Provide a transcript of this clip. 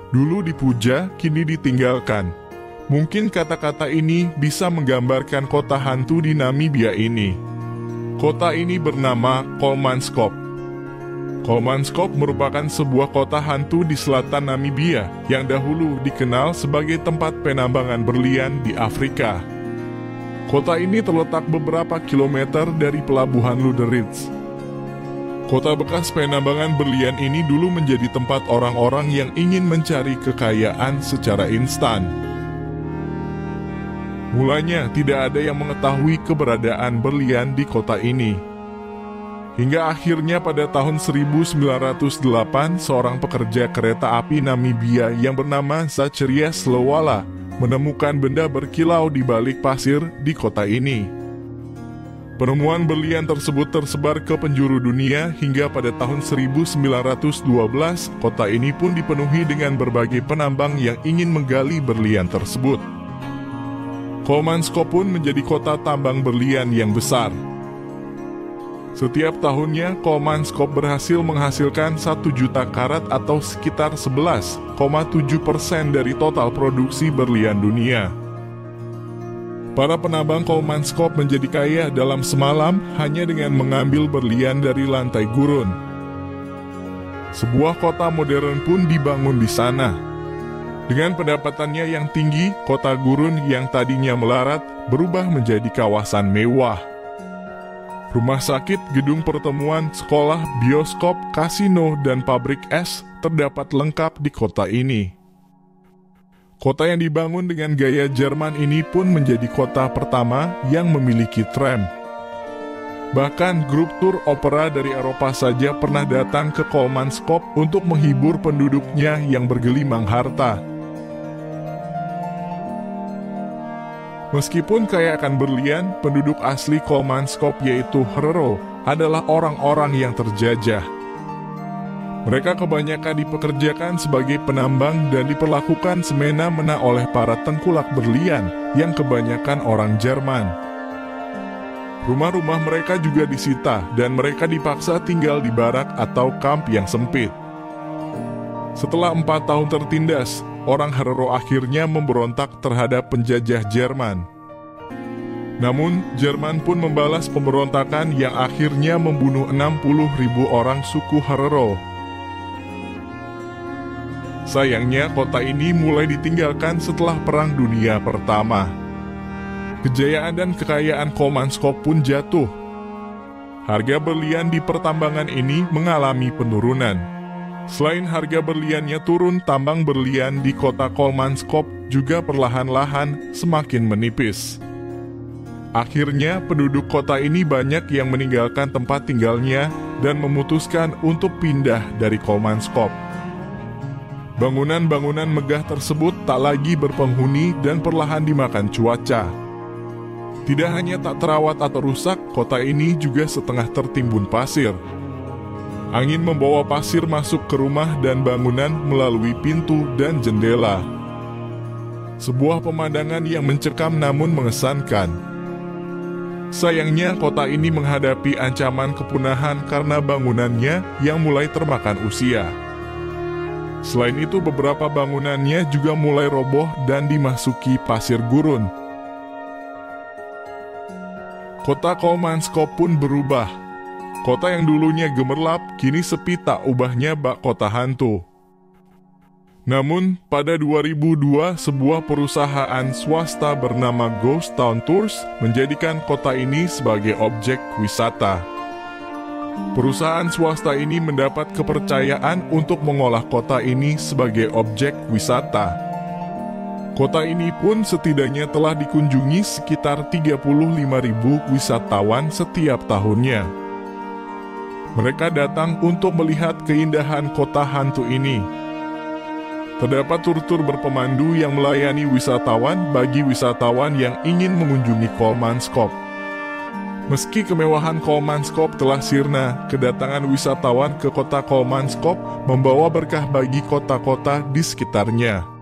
Dulu dipuja, kini ditinggalkan. Mungkin kata-kata ini bisa menggambarkan kota hantu di Namibia ini. Kota ini bernama Kolmanskop. Kolmanskop merupakan sebuah kota hantu di selatan Namibia yang dahulu dikenal sebagai tempat penambangan berlian di Afrika. Kota ini terletak beberapa kilometer dari pelabuhan Luderitz. Kota bekas penambangan berlian ini dulu menjadi tempat orang-orang yang ingin mencari kekayaan secara instan. Mulanya tidak ada yang mengetahui keberadaan berlian di kota ini. Hingga akhirnya pada tahun 1908 seorang pekerja kereta api Namibia yang bernama Zacharias Lewala menemukan benda berkilau di balik pasir di kota ini. Penemuan berlian tersebut tersebar ke penjuru dunia hingga pada tahun 1912 kota ini pun dipenuhi dengan berbagai penambang yang ingin menggali berlian tersebut. Kolmanskop pun menjadi kota tambang berlian yang besar. Setiap tahunnya Kolmanskop berhasil menghasilkan 1 juta karat atau sekitar 11,7% dari total produksi berlian dunia. Para penambang Kolmanskop menjadi kaya dalam semalam hanya dengan mengambil berlian dari lantai gurun. Sebuah kota modern pun dibangun di sana. Dengan pendapatannya yang tinggi, kota gurun yang tadinya melarat berubah menjadi kawasan mewah. Rumah sakit, gedung pertemuan, sekolah, bioskop, kasino, dan pabrik es terdapat lengkap di kota ini. Kota yang dibangun dengan gaya Jerman ini pun menjadi kota pertama yang memiliki tram. Bahkan grup tur opera dari Eropa saja pernah datang ke Kolmanskop untuk menghibur penduduknya yang bergelimang harta. Meskipun kaya akan berlian, penduduk asli Kolmanskop yaitu Herero adalah orang-orang yang terjajah. Mereka kebanyakan dipekerjakan sebagai penambang dan diperlakukan semena-mena oleh para tengkulak berlian yang kebanyakan orang Jerman. Rumah-rumah mereka juga disita dan mereka dipaksa tinggal di barak atau kamp yang sempit. Setelah 4 tahun tertindas, orang Herero akhirnya memberontak terhadap penjajah Jerman. Namun, Jerman pun membalas pemberontakan yang akhirnya membunuh 60.000 orang suku Herero. Sayangnya, kota ini mulai ditinggalkan setelah Perang Dunia Pertama. Kejayaan dan kekayaan Kolmanskop pun jatuh. Harga berlian di pertambangan ini mengalami penurunan. Selain harga berliannya turun, tambang berlian di kota Kolmanskop juga perlahan-lahan semakin menipis. Akhirnya, penduduk kota ini banyak yang meninggalkan tempat tinggalnya dan memutuskan untuk pindah dari Kolmanskop. Bangunan-bangunan megah tersebut tak lagi berpenghuni dan perlahan dimakan cuaca. Tidak hanya tak terawat atau rusak, kota ini juga setengah tertimbun pasir. Angin membawa pasir masuk ke rumah dan bangunan melalui pintu dan jendela. Sebuah pemandangan yang mencekam namun mengesankan. Sayangnya kota ini menghadapi ancaman kepunahan karena bangunannya yang mulai termakan usia. Selain itu, beberapa bangunannya juga mulai roboh dan dimasuki pasir gurun. Kota Kolmanskop pun berubah. Kota yang dulunya gemerlap, kini sepi tak ubahnya bak kota hantu. Namun, pada 2002, sebuah perusahaan swasta bernama Ghost Town Tours menjadikan kota ini sebagai objek wisata. Perusahaan swasta ini mendapat kepercayaan untuk mengolah kota ini sebagai objek wisata. Kota ini pun setidaknya telah dikunjungi sekitar 35.000 wisatawan setiap tahunnya. Mereka datang untuk melihat keindahan kota hantu ini. Terdapat tur-tur berpemandu yang melayani wisatawan bagi wisatawan yang ingin mengunjungi Kolmanskop. Meski kemewahan Kolmanskop telah sirna, kedatangan wisatawan ke kota Kolmanskop membawa berkah bagi kota-kota di sekitarnya.